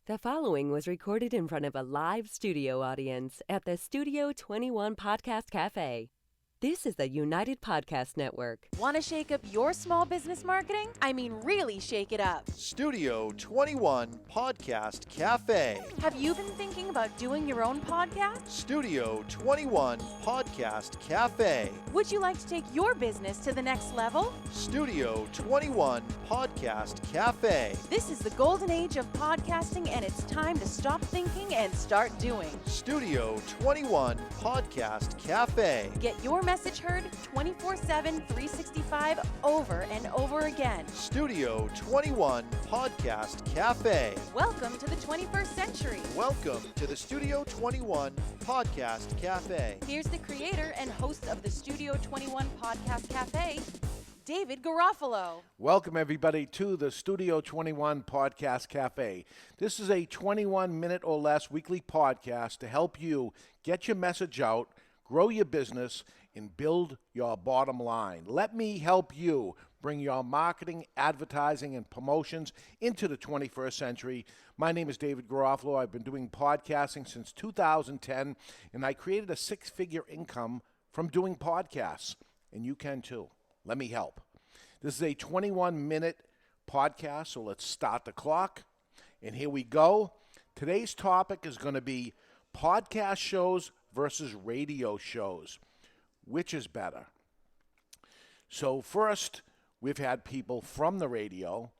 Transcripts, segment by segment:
The following was recorded in front of a live studio audience at the Studio 21 Podcast Café. This is the United Podcast Network. Want to shake up your small business marketing? I mean, really shake it up. Studio 21 Podcast Café. Have you been thinking about doing your own podcast? Studio 21 Podcast Café. Would you like to take your business to the next level? Studio 21 Podcast Café. This is the golden age of podcasting, and it's time to stop thinking and start doing. Studio 21 Podcast Café. Get your message heard 24/7, 365 over and over again. Studio 21 Podcast Café. Welcome to the 21st century. Welcome to the Studio 21 Podcast Café. Here's the creator and host of the Studio 21 Podcast Café, David Garofalo. Welcome, everybody, to the Studio 21 Podcast Cafe. This is a 21-minute or less weekly podcast to help you get your message out, grow your business, and build your bottom line. Let me help you bring your marketing, advertising, and promotions into the 21st century. My name is David Garofalo. I've been doing podcasting since 2010, and I created a six-figure income from doing podcasts, and you can too. Let me help. This is a 21-minute podcast, so let's start the clock. And here we go. Today's topic is going to be podcast shows versus radio shows. Which is better? So first, we've had people from the radio,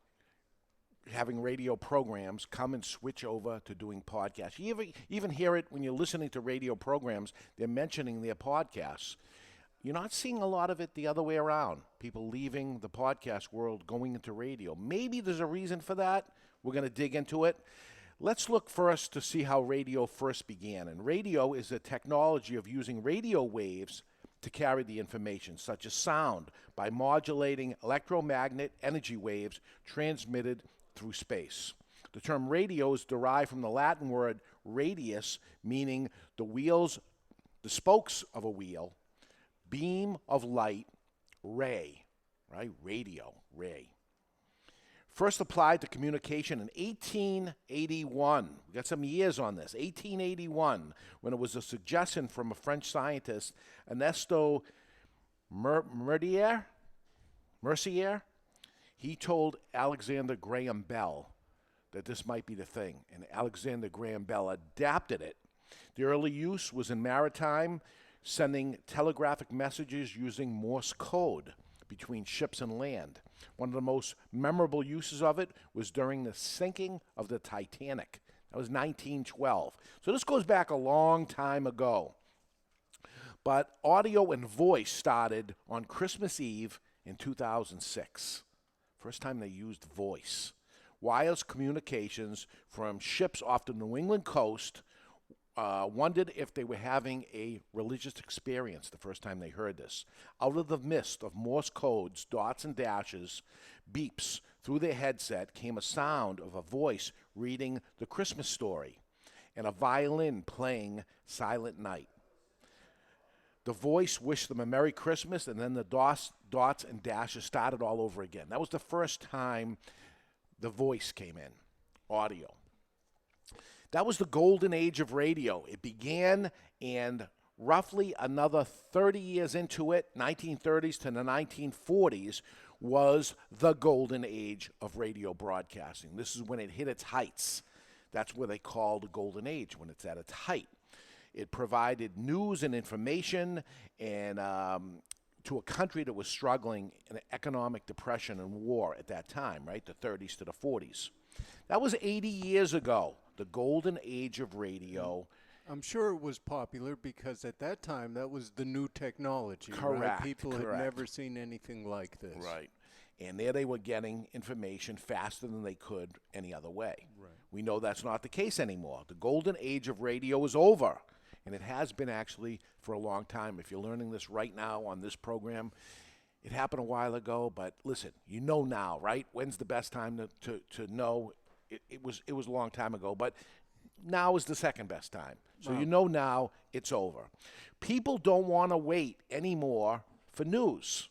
having radio programs, come and switch over to doing podcasts. You even hear it when you're listening to radio programs, they're mentioning their podcasts. You're not seeing a lot of it the other way around. People leaving the podcast world, going into radio. Maybe there's a reason for that. We're going to dig into it. Let's look first to see how radio first began. And radio is a technology of using radio waves to carry the information, such as sound, by modulating electromagnetic energy waves transmitted through space. The term radio is derived from the Latin word radius, meaning the spokes of a wheel, beam of light, ray, right? Radio, ray. First applied to communication in 1881. We got some years on this. 1881, when it was a suggestion from a French scientist, Ernesto Mercier. He told Alexander Graham Bell that this might be the thing, and Alexander Graham Bell adapted it. The early use was in maritime, sending telegraphic messages using Morse code between ships and land. One of the most memorable uses of it was during the sinking of the Titanic. That was 1912. So this goes back a long time ago. But audio and voice started on Christmas Eve in 2006. First time they used voice. Wireless communications from ships off the New England coast wondered if they were having a religious experience the first time they heard this. Out of the mist of Morse codes, dots and dashes, beeps, through their headset came a sound of a voice reading the Christmas story and a violin playing Silent Night. The voice wished them a Merry Christmas, and then the dots and dashes started all over again. That was the first time the voice came in, audio. That was the golden age of radio. It began, and roughly another 30 years into it, 1930s to the 1940s, was the golden age of radio broadcasting. This is when it hit its heights. That's what they call the golden age, when it's at its height. It provided news and information and to a country that was struggling in an economic depression and war at that time, right, the 30s to the 40s. That was 80 years ago. The golden age of radio. I'm sure it was popular because at that time that was the new technology. Correct. Right? People had never seen anything like this. Right. And there they were getting information faster than they could any other way. Right. We know that's not the case anymore. The golden age of radio is over. And it has been actually for a long time. If you're learning this right now on this program, it happened a while ago, but listen, you know now, right? When's the best time to know? It was a long time ago, but now is the second best time. So you know now it's over. People don't want to wait anymore for news.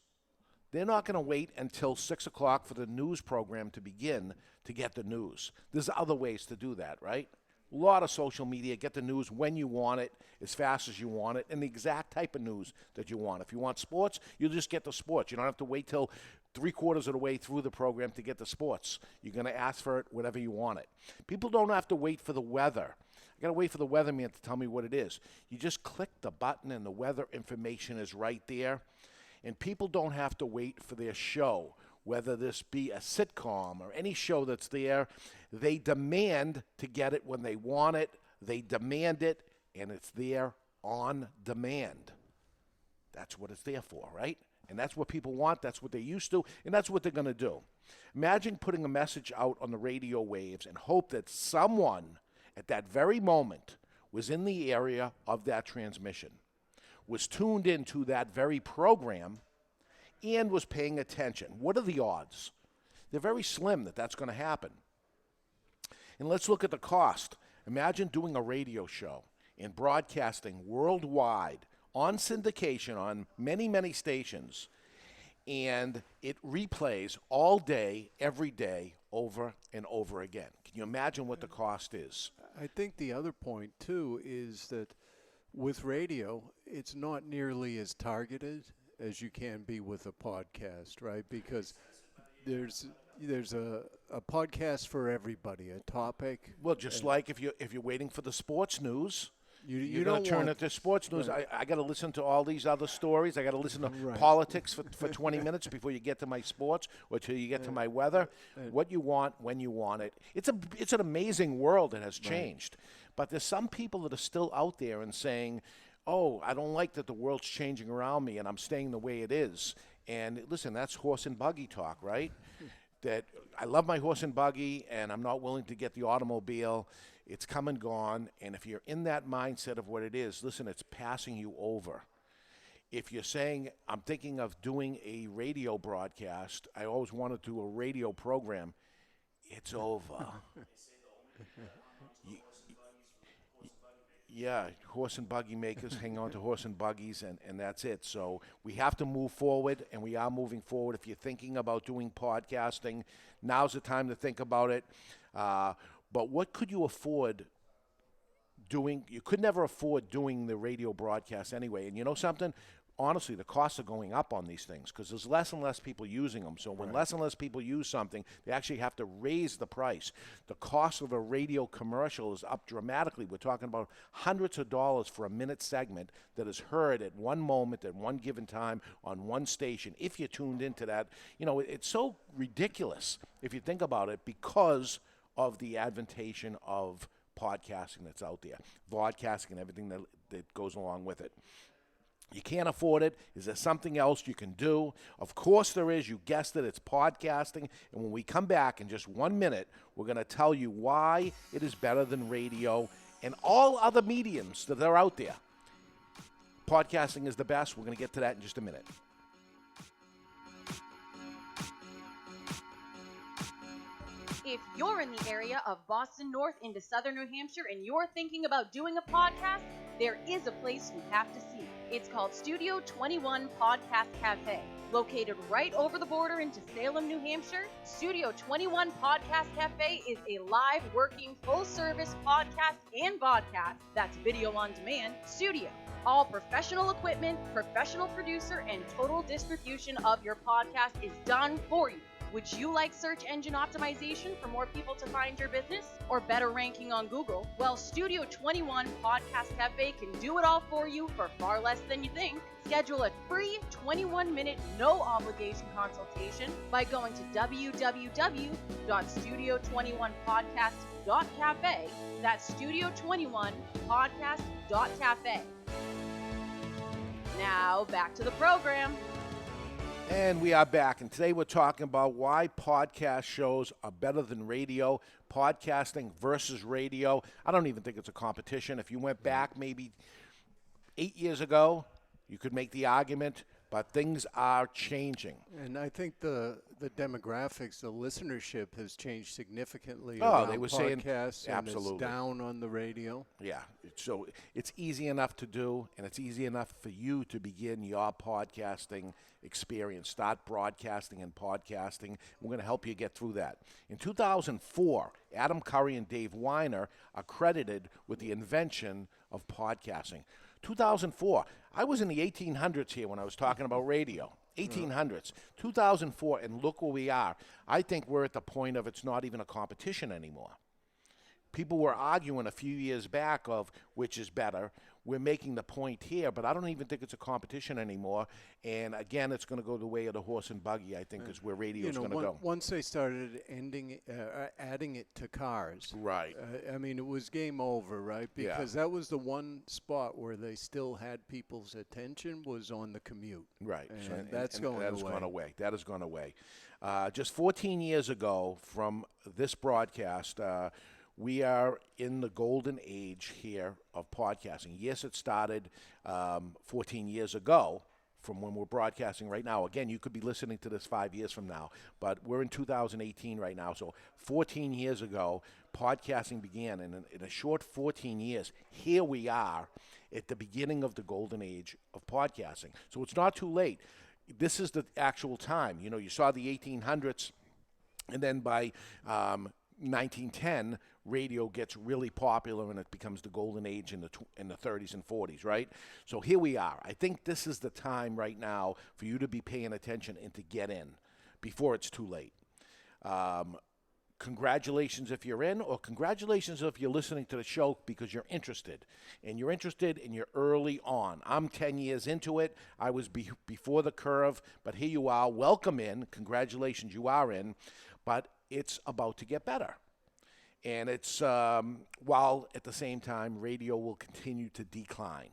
They're not going to wait until 6 o'clock for the news program to begin to get the news. There's other ways to do that, right? A lot of social media, get the news when you want it, as fast as you want it, and the exact type of news that you want. If you want sports, you just get the sports. You don't have to wait till 3/4 of the way through the program to get the sports. You're going to ask for it whenever you want it. People don't have to wait for the weather. I got to wait for the weatherman to tell me what it is. You just click the button and the weather information is right there. And people don't have to wait for their show, whether this be a sitcom or any show that's there. They demand to get it when they want it. They demand it, and it's there on demand. That's what it's there for, right? And that's what people want. That's what they're used to, and that's what they're going to do. Imagine putting a message out on the radio waves and hope that someone at that very moment was in the area of that transmission, was tuned into that very program, and was paying attention. What are the odds? They're very slim that that's going to happen. And let's look at the cost. Imagine doing a radio show and broadcasting worldwide on syndication on many, many stations, and it replays all day, every day, over and over again. Can you imagine what the cost is? I think the other point, too, is that with radio, it's not nearly as targeted as you can be with a podcast, right? Because there's a podcast for everybody, a topic. Well, just like if you're waiting for the sports news, you don't don't turn want it to sports news. right. I got to listen to all these other stories. I got to listen to Right. politics for 20 minutes before you get to my sports or till you get to my weather. What you want, when you want it. It's an amazing world that has changed. But there's some people that are still out there and saying, oh, I don't like that the world's changing around me and I'm staying the way it is. And listen, that's horse and buggy talk, right? That I love my horse and buggy and I'm not willing to get the automobile. It's come and gone. And if you're in that mindset of what it is, listen, it's passing you over. If you're saying, I'm thinking of doing a radio broadcast, I always want to do a radio program, it's over. Yeah, horse and buggy makers hang on to horse and buggies, and that's it. So we have to move forward, and we are moving forward. If you're thinking about doing podcasting, now's the time to think about it. But what could you afford doing? You could never afford doing the radio broadcast anyway. And you know something? Honestly, the costs are going up on these things because there's less and less people using them. So when less and less people use something, they actually have to raise the price. The cost of a radio commercial is up dramatically. We're talking about hundreds of dollars for a minute segment that is heard at one moment, at one given time, on one station. If you're tuned into that, you know, it's so ridiculous if you think about it because of the advantation of podcasting that's out there, vodcasting and everything that goes along with it. You can't afford it. Is there something else you can do? Of course there is. You guessed it. It's podcasting. And when we come back in just 1 minute, we're going to tell you why it is better than radio and all other mediums that are out there. Podcasting is the best. We're going to get to that in just a minute. If you're in the area of Boston North into southern New Hampshire and you're thinking about doing a podcast, there is a place you have to see. It's called Studio 21 Podcast Café. Located right over the border into Salem, New Hampshire, Studio 21 Podcast Café is a live, working, full-service podcast and vodcast, that's video on demand, studio. All professional equipment, professional producer, and total distribution of your podcast is done for you. Would you like search engine optimization for more people to find your business or better ranking on Google? Well, Studio 21 Podcast Cafe can do it all for you for far less than you think. Schedule a free 21-minute no-obligation consultation by going to www.studio21podcast.cafe. That's studio21podcast.cafe. Now, back to the program. And we are back, and today we're talking about why podcast shows are better than radio, podcasting versus radio. I don't even think it's a competition. If you went back maybe 8 years ago, you could make the argument but things are changing. And I think the demographics, the listenership has changed significantly Oh, around they were saying- podcasts, and absolutely. it's down on the radio. Yeah, so it's easy enough to do, and it's easy enough for you to begin your podcasting experience. Start broadcasting and podcasting. We're going to help you get through that. In 2004, Adam Curry and Dave Weiner are credited with the invention of podcasting. 2004, I was in the 1800s here when I was talking about radio. 1800s, 2004, and look where we are. I think we're at the point of it's not even a competition anymore. People were arguing a few years back of which is better. We're making the point here, but I don't even think it's a competition anymore. And again, it's going to go the way of the horse and buggy, I think, is where radio is going to go. Once they started adding it to cars, Right. I mean, it was game over, right? Yeah. Because that was the one spot where they still had people's attention was on the commute. Right. And So- that's going that has away. gone away. That has gone away. Just 14 years ago from this broadcast, we are in the golden age here of podcasting. Yes, it started 14 years ago from when we're broadcasting right now. Again, you could be listening to this 5 years from now, but we're in 2018 right now. So 14 years ago, podcasting began. And in a short 14 years, here we are at the beginning of the golden age of podcasting. So it's not too late. This is the actual time. You know, you saw the 1800s, and then by 1910, radio gets really popular and it becomes the golden age in the 30s and 40s, right? So here we are. I think this is the time right now for you to be paying attention and to get in before it's too late. Congratulations if you're in, or congratulations if you're listening to the show because you're interested. And you're interested and you're early on. I'm 10 years into it. I was before the curve, but here you are. Welcome in. Congratulations, you are in. But it's about to get better. And it's, while at the same time, radio will continue to decline.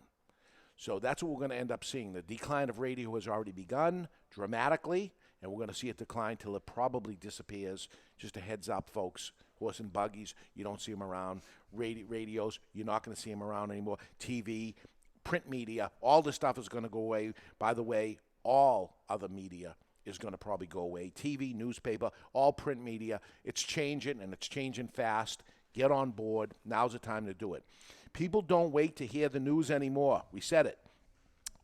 So that's what we're going to end up seeing. The decline of radio has already begun dramatically, and we're going to see it decline till it probably disappears. Just a heads up, folks. Horse and buggies, you don't see them around. Radios, you're not going to see them around anymore. TV, print media, all this stuff is going to go away. By the way, all other media is going to probably go away. TV, newspaper, all print media. It's changing, and it's changing fast. Get on board. Now's the time to do it. People don't wait to hear the news anymore. We said it.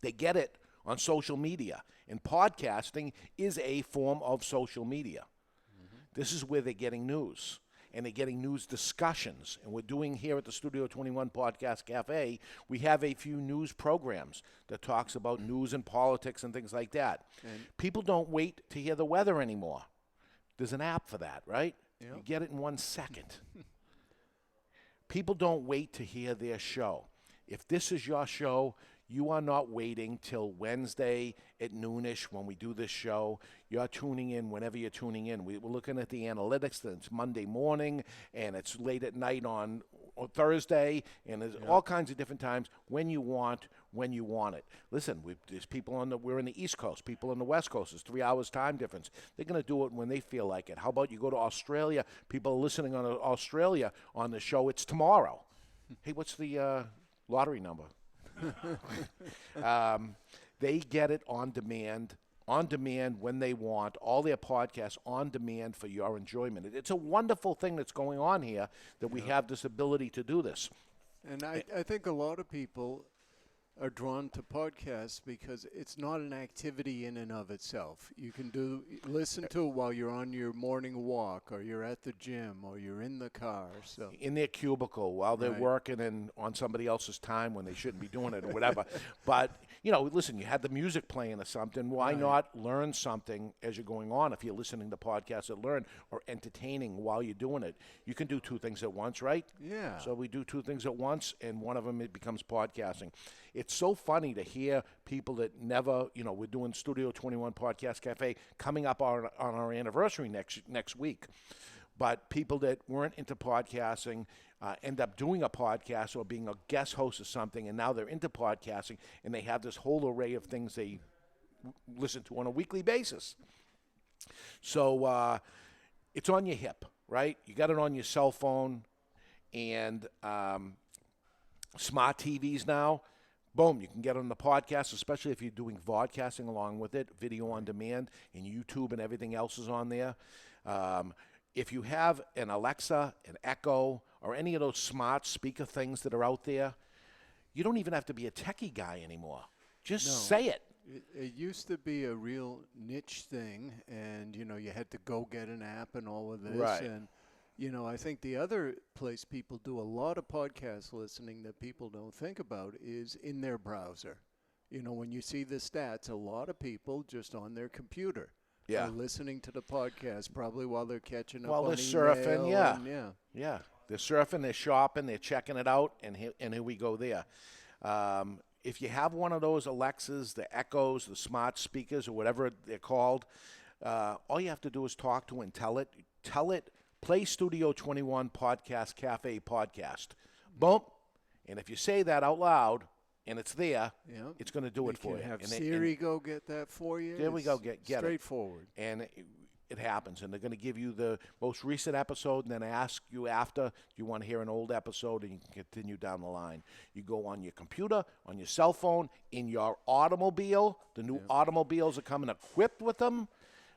They get it on social media. And podcasting is a form of social media. Mm-hmm. This is where they're getting news. And they're getting news discussions. And we're doing here at the Studio 21 Podcast Café, we have a few news programs that talks about news and politics and things like that. And people don't wait to hear the weather anymore. There's an app for that, right? Yep. You get it in 1 second. People don't wait to hear their show. If this is your show, you are not waiting till Wednesday at noonish when we do this show. You're tuning in whenever you're tuning in. We're looking at the analytics, and it's Monday morning, and it's late at night on Thursday, and there's all kinds of different times when you want it. Listen, there's people we're in the East Coast, people on the West Coast. It's 3 hours time difference. They're going to do it when they feel like it. How about you go to Australia? People are listening on Australia on the show. It's tomorrow. Hey, what's the lottery number? They get it on demand when they want, all their podcasts on demand for your enjoyment. It's a wonderful thing that's going on here that we have this ability to do this. And I think a lot of people are drawn to podcasts because it's not an activity in and of itself. You can listen to it while you're on your morning walk, or you're at the gym, or you're in the car. So in their cubicle while they're working on somebody else's time when they shouldn't be doing it or whatever. But, listen, you had the music playing or something. Why not learn something as you're going on if you're listening to podcasts that learn or entertaining while you're doing it? You can do two things at once, right? Yeah. So we do two things at once, and one of them it becomes podcasting. It's so funny to hear people that never, we're doing Studio 21 Podcast Cafe coming up on our anniversary next week. But people that weren't into podcasting end up doing a podcast or being a guest host of something, and now they're into podcasting, and they have this whole array of things they listen to on a weekly basis. So it's on your hip, right? You got it on your cell phone, and smart TVs now. Boom, you can get on the podcast, especially if you're doing vodcasting along with it, video on demand, and YouTube and everything else is on there. If you have an Alexa, an Echo, or any of those smart speaker things that are out there, you don't even have to be a techie guy anymore. Just say it. It used to be a real niche thing, and, you had to go get an app and all of this. Right. And, I think the other place people do a lot of podcast listening that people don't think about is in their browser. When you see the stats, a lot of people just on their computer are listening to the podcast, probably while they're catching up While on they're surfing, email. Yeah. They're surfing, they're shopping, they're checking it out, and here we go there. If you have one of those Alexas, the Echoes, the smart speakers, or whatever they're called, all you have to do is talk to and tell it, play Studio 21 Podcast Cafe podcast. Boom. And if you say that out loud and it's there, it's going to do it for you. Have Siri go get that for you. There we go. Get straightforward. And it happens. And they're going to give you the most recent episode and then ask you after, do you want to hear an old episode, and you can continue down the line. You go on your computer, on your cell phone, in your automobile. The new automobiles are coming equipped with them.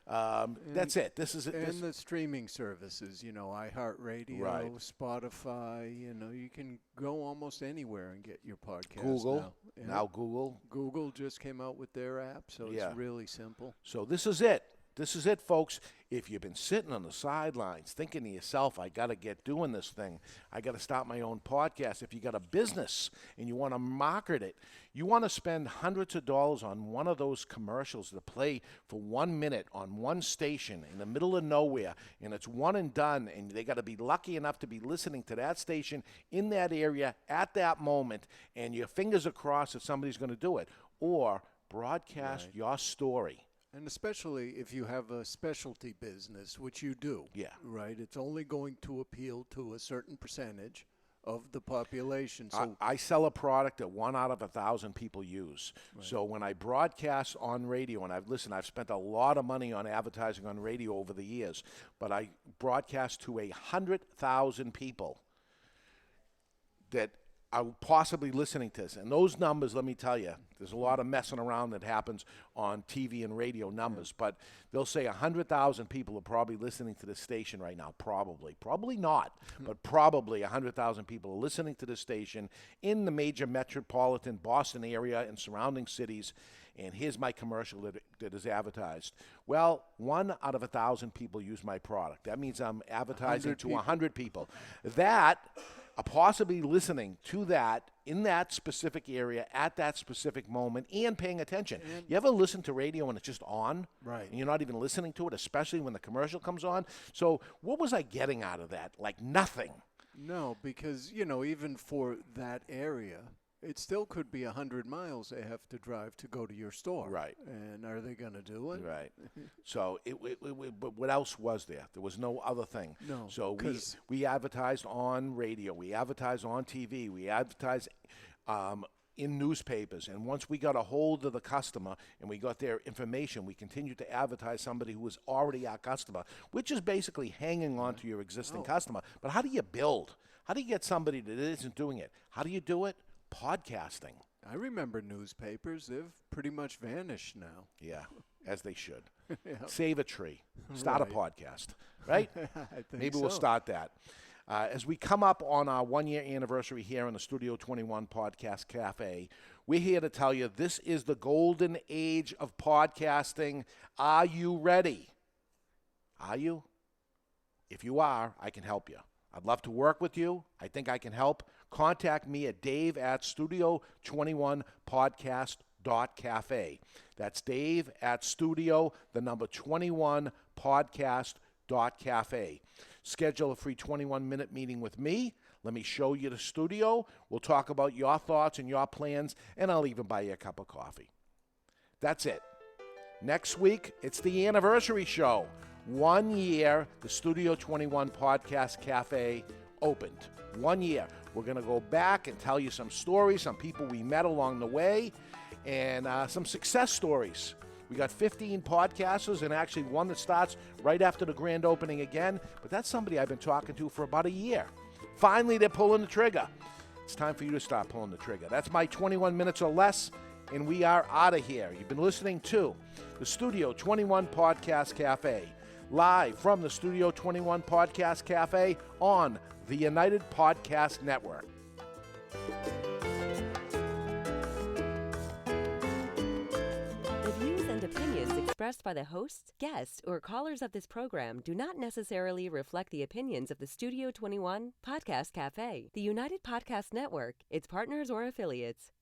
That's it. This is it. And the streaming services, iHeartRadio, Right. Spotify, you can go almost anywhere and get your podcast. Google. now. Google. Google just came out with their app, so it's really simple. So this is it. This is it, folks. If you've been sitting on the sidelines thinking to yourself, I got to get doing this thing, I got to start my own podcast. If you got a business and you want to market it, you want to spend hundreds of dollars on one of those commercials that play for 1 minute on one station in the middle of nowhere, and it's one and done, and they got to be lucky enough to be listening to that station in that area at that moment, and your fingers are crossed that somebody's going to do it. Or broadcast your story. And especially if you have a specialty business, which you do. Yeah. Right? It's only going to appeal to a certain percentage of the population. So I sell a product that 1 out of 1,000 people use. Right. So when I broadcast on radio, and I've spent a lot of money on advertising on radio over the years, but I broadcast to 100,000 people that are possibly listening to this. And those numbers, let me tell you, there's a lot of messing around that happens on TV and radio numbers, but they'll say 100,000 people are probably listening to this station right now. Probably not, but probably 100,000 people are listening to this station in the major metropolitan Boston area and surrounding cities. And here's my commercial that is advertised. Well, 1 out of 1,000 people use my product. That means I'm advertising to 100 people. That are possibly listening to that in that specific area at that specific moment and paying attention. You ever listen to radio and it's just on? Right. And you're not even listening to it, especially when the commercial comes on? So what was I getting out of that? Like nothing. No, because, even for that area, it still could be 100 miles they have to drive to go to your store. Right. And are they going to do it? Right. So, but what else was there? There was no other thing. No. So we advertised on radio. We advertised on TV. We advertised in newspapers. And once we got a hold of the customer and we got their information, we continued to advertise somebody who was already our customer, which is basically hanging on to your existing customer. But how do you build? How do you get somebody that isn't doing it? How do you do it? Podcasting. I remember newspapers. They've pretty much vanished now. Yeah, as they should. Yeah. Save a tree. Start a podcast, right? I think Maybe we'll start that. As we come up on our 1-year anniversary here in the Studio 21 Podcast Cafe, we're here to tell you this is the golden age of podcasting. Are you ready? Are you? If you are, I can help you. I'd love to work with you. I think I can help. Contact me at dave@studio21podcast.cafe. That's dave@studio21podcast.cafe. Schedule a free 21-minute meeting with me. Let me show you the studio. We'll talk about your thoughts and your plans, and I'll even buy you a cup of coffee. That's it. Next week, it's the anniversary show. 1 year, the Studio 21 Podcast Cafe opened. 1 year. We're going to go back and tell you some stories, some people we met along the way, and some success stories. We got 15 podcasters and actually one that starts right after the grand opening again, but that's somebody I've been talking to for about a year. Finally, they're pulling the trigger. it's time for you to start pulling the trigger. That's my 21 minutes or less, and we are out of here. You've been listening to the Studio 21 Podcast Cafe, live from the Studio 21 Podcast Cafe on the United Podcast Network. The views and opinions expressed by the hosts, guests, or callers of this program do not necessarily reflect the opinions of the Studio 21 Podcast Cafe, the United Podcast Network, its partners, or affiliates.